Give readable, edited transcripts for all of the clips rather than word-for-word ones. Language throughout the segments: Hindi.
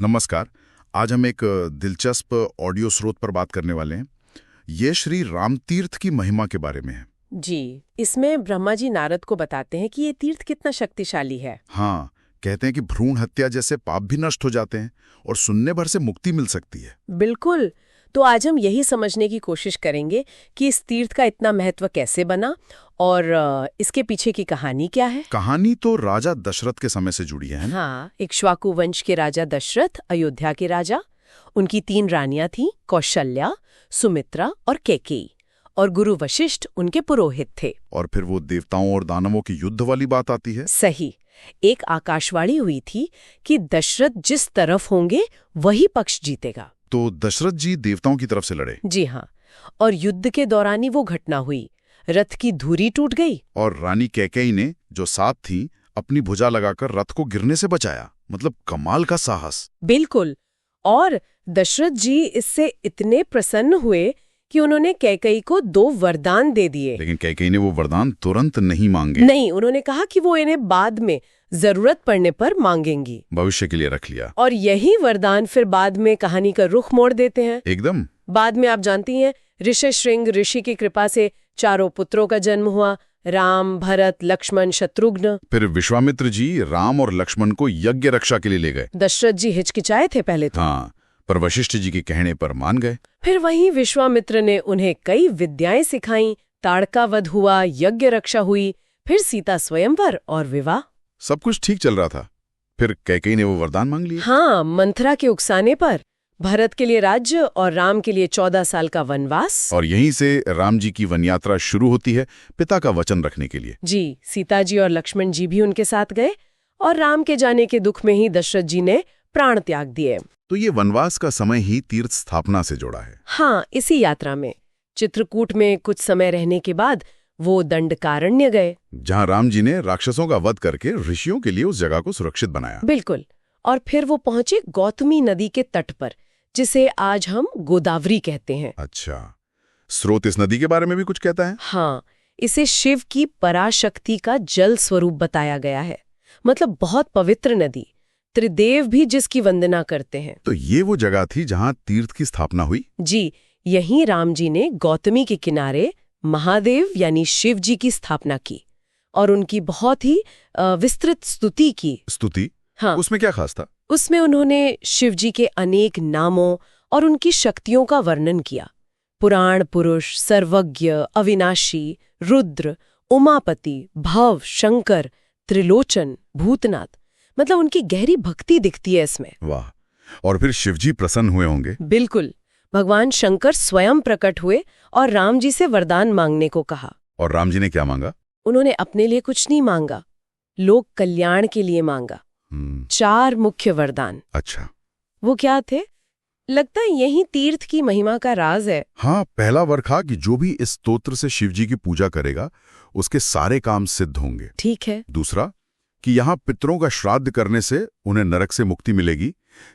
नमस्कार। आज हम एक दिलचस्प ऑडियो स्रोत पर बात करने वाले हैं। ये श्री राम तीर्थ की महिमा के बारे में है। जी, इसमें ब्रह्मा जी नारद को बताते हैं कि ये तीर्थ कितना शक्तिशाली है। हाँ, कहते हैं कि भ्रूण हत्या जैसे पाप भी नष्ट हो जाते हैं और सुनने भर से मुक्ति मिल सकती है। बिल्कुल। तो आज हम यही समझने की कोशिश करेंगे कि इस तीर्थ का इतना महत्व कैसे बना और इसके पीछे की कहानी क्या है। कहानी तो राजा दशरथ के समय से जुड़ी है ना? हाँ, इक्ष्वाकु वंश के राजा दशरथ, अयोध्या के राजा। उनकी 3 रानियां थीं, कौशल्या, सुमित्रा और कैकेयी, और गुरु वशिष्ठ उनके पुरोहित थे। और फिर वो देवताओं और दानवों की युद्ध वाली बात आती है। सही। एक आकाशवाणी हुई थी कि दशरथ जिस तरफ होंगे वही पक्ष जीतेगा। तो दशरथ जी देवताओं की तरफ से लड़े। जी हाँ, और युद्ध के दौरान ही वो घटना हुई। रथ की धुरी टूट गई और रानी कैकेयी ने, जो साथ थी, अपनी भुजा लगाकर रथ को गिरने से बचाया। मतलब कमाल का साहस। बिल्कुल। और दशरथ जी इससे इतने प्रसन्न हुए कि उन्होंने कैकेयी को 2 वरदान दे दिए। लेकिन कैकेयी ने वो वरदान तुरंत नहीं मांगे। नहीं, उन्होंने कहा कि वो इन्हें बाद में जरूरत पड़ने पर मांगेंगी। भविष्य के लिए रख लिया। और यही वरदान फिर बाद में कहानी का रुख मोड़ देते हैं। एकदम। बाद में आप जानती हैं, ऋषिशृंग ऋषि की कृपा से 4 पुत्रों का जन्म हुआ, राम, भरत, लक्ष्मण, शत्रुघ्न। फिर विश्वामित्र जी राम और लक्ष्मण को यज्ञ रक्षा के लिए ले गए। दशरथ जी हिचकिचाए थे पहले तो। हाँ, पर वशिष्ठ जी के कहने पर मान गए। फिर वहीं विश्वामित्र ने उन्हें कई विद्याएं सिखाईं, ताड़का वध हुआ, यज्ञ रक्षा हुई, फिर सीता स्वयंवर और विवाह। सब कुछ ठीक चल रहा था। फिर कैकेयी ने वो वरदान मांग लिए। हाँ, मंथरा के उकसाने पर। भरत के लिए राज्य और राम के लिए 14 साल का वनवास। और यहीं से राम जी की वन यात्रा शुरू होती है, पिता का वचन रखने के लिए। जी, सीता जी और लक्ष्मण जी भी उनके साथ गए, और राम के जाने के दुख में ही दशरथ जी ने प्राण त्याग दिए। तो ये वनवास का समय ही तीर्थ स्थापना से जुड़ा है। हाँ, इसी यात्रा में चित्रकूट में कुछ समय रहने के बाद वो दंडकारण्य गए, जहाँ राम जी ने राक्षसों का वध करके ऋषियों के लिए उस जगह को सुरक्षित बनाया। बिल्कुल। और फिर वो पहुंचे गौतमी नदी के तट पर, जिसे आज हम गोदावरी कहते हैं। अच्छा, स्रोत इस नदी के बारे में भी कुछ कहता है? हाँ, इसे शिव की पराशक्ति का जल स्वरूप बताया गया है। मतलब बहुत पवित्र नदी, त्रिदेव भी जिसकी वंदना करते हैं। तो ये वो जगह थी जहाँ तीर्थ की स्थापना हुई? जी, यहीं राम जी ने गौतमी के किनारे महादेव यानी शिव जी की स्थापना की और उनकी बहुत ही विस्तृत स्तुति की। स्तुति? हाँ, उसमें क्या खास था? उसमें उन्होंने शिव जी के अनेक नामों और उनकी शक्तियों का वर्णन किया। पुराण पुरुष, सर्वज्ञ, अविनाशी, रुद्र, उमापति, भव, शंकर, त्रिलोचन, भूतनाथ। मतलब उनकी गहरी भक्ति दिखती है इसमें। वाह। और फिर शिवजी प्रसन्न हुए होंगे? बिल्कुल। भगवान शंकर स्वयं प्रकट हुए और राम जी से वरदान मांगने को कहा। और राम जी ने क्या मांगा? उन्होंने अपने लिए कुछ नहीं मांगा, लोक कल्याण के लिए मांगा। 4 मुख्य वरदान। अच्छा, वो क्या थे? लगता है यही तीर्थ की महिमा का राज है। हाँ, पहला वर था कि जो भी इस स्तोत्र से शिवजी की पूजा करेगा उसके सारे काम सिद्ध होंगे। ठीक है। दूसरा कि यहाँ पितरों का श्राद्ध करने से उन्हें नरक से मुक्ति मिलेगी,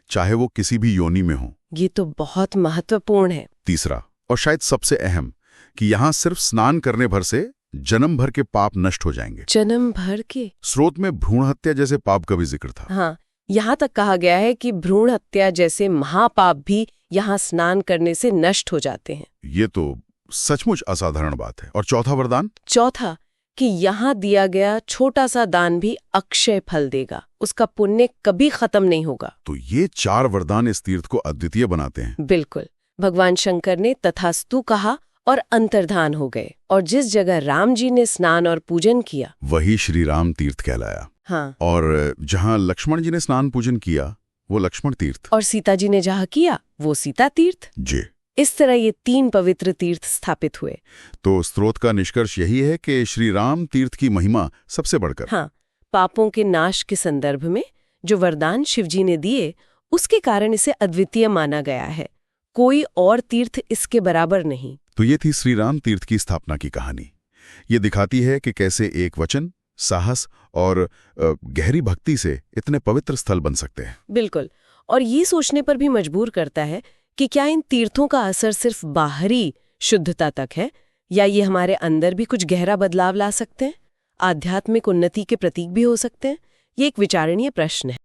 चाहे वो किसी भी योनि में हो। ये तो बहुत महत्वपूर्ण है। तीसरा और शायद सबसे अहम कि यहाँ सिर्फ स्नान करने भर से जन्म भर के पाप नष्ट हो जाएंगे। जन्म भर के? स्रोत में भ्रूण हत्या जैसे पाप का भी जिक्र था। हाँ, यहाँ तक कहा गया है कि भ्रूण हत्या जैसे महापाप भी यहाँ स्नान करने से नष्ट हो जाते हैं। ये तो सचमुच असाधारण बात है। और चौथा वरदान? चौथा कि यहाँ दिया गया छोटा सा दान भी अक्षय फल देगा, उसका पुण्य कभी खत्म नहीं होगा। तो ये 4 वरदान इस तीर्थ को अद्वितीय बनाते हैं। बिल्कुल। भगवान शंकर ने तथास्तु कहा और अंतर्धान हो गए, और जिस जगह राम जी ने स्नान और पूजन किया वही श्री राम तीर्थ कहलाया। हाँ। और जहाँ लक्ष्मण जी ने स्नान पूजन किया वो लक्ष्मण तीर्थ। और सीता जी ने जहाँ किया वो सीता तीर्थ। जी। इस तरह ये 3 पवित्र तीर्थ स्थापित हुए। तो स्रोत का निष्कर्ष यही है कि श्री राम तीर्थ की महिमा सबसे बढ़कर। हाँ, पापों के नाश के संदर्भ में जो वरदान शिवजी ने दिए उसके कारण इसे अद्वितीय माना गया है। कोई और तीर्थ इसके बराबर नहीं। तो ये थी श्री राम तीर्थ की स्थापना की कहानी। ये दिखाती है कि कैसे एक वचन, साहस और गहरी भक्ति से इतने पवित्र स्थल बन सकते हैं। बिल्कुल। और ये सोचने पर भी मजबूर करता है कि क्या इन तीर्थों का असर सिर्फ बाहरी शुद्धता तक है, या ये हमारे अंदर भी कुछ गहरा बदलाव ला सकते हैं, आध्यात्मिक उन्नति के प्रतीक भी हो सकते हैं। ये एक विचारणीय प्रश्न है।